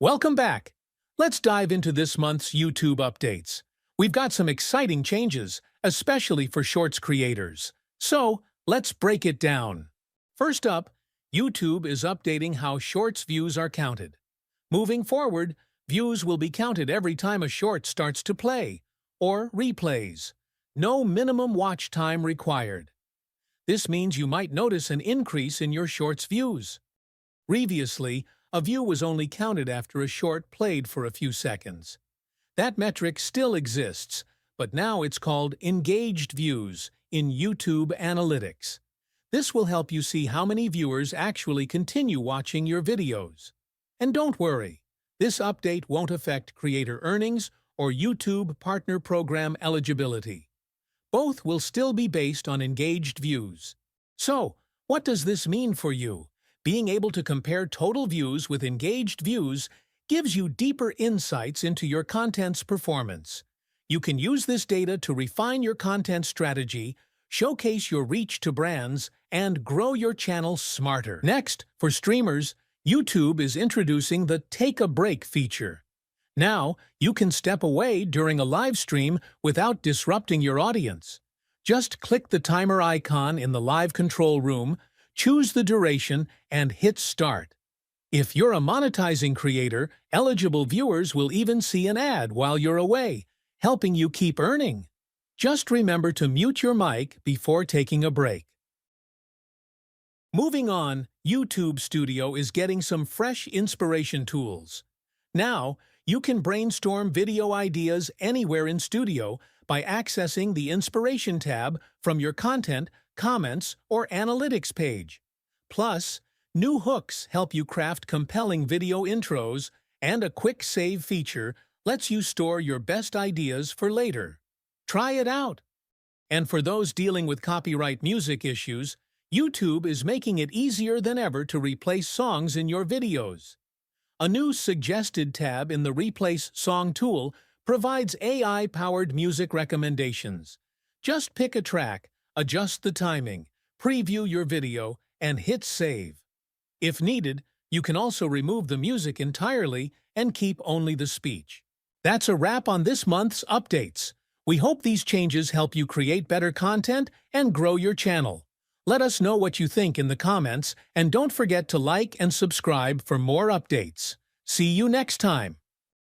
Welcome back. Let's dive into this month's YouTube updates. We've got some exciting changes, especially for Shorts creators. So, let's break it down. First up, YouTube is updating how Shorts views are counted. Moving forward, views will be counted every time a short starts to play, or replays. No minimum watch time required. This means you might notice an increase in your Shorts views. Previously, a view was only counted after a short played for a few seconds. That metric still exists, but now it's called engaged views in YouTube Analytics. This will help you see how many viewers actually continue watching your videos. And don't worry, this update won't affect creator earnings or YouTube Partner Program eligibility. Both will still be based on engaged views. So, what does this mean for you? Being able to compare total views with engaged views gives you deeper insights into your content's performance. You can use this data to refine your content strategy, showcase your reach to brands, and grow your channel smarter. Next, for streamers, YouTube is introducing the Take a Break feature. Now, you can step away during a live stream without disrupting your audience. Just click the timer icon in the live control room, choose the duration, and hit Start. If you're a monetizing creator, eligible viewers will even see an ad while you're away, helping you keep earning. Just remember to mute your mic before taking a break. Moving on, YouTube Studio is getting some fresh inspiration tools. Now, you can brainstorm video ideas anywhere in Studio by accessing the Inspiration tab from your Content, Comments, or Analytics page. Plus, new hooks help you craft compelling video intros, and a quick save feature lets you store your best ideas for later. Try it out! And for those dealing with copyright music issues, YouTube is making it easier than ever to replace songs in your videos. A new Suggested tab in the Replace Song tool provides AI-powered music recommendations. Just pick a track, adjust the timing, preview your video, and hit Save. If needed, you can also remove the music entirely and keep only the speech. That's a wrap on this month's updates. We hope these changes help you create better content and grow your channel. Let us know what you think in the comments, and don't forget to like and subscribe for more updates. See you next time!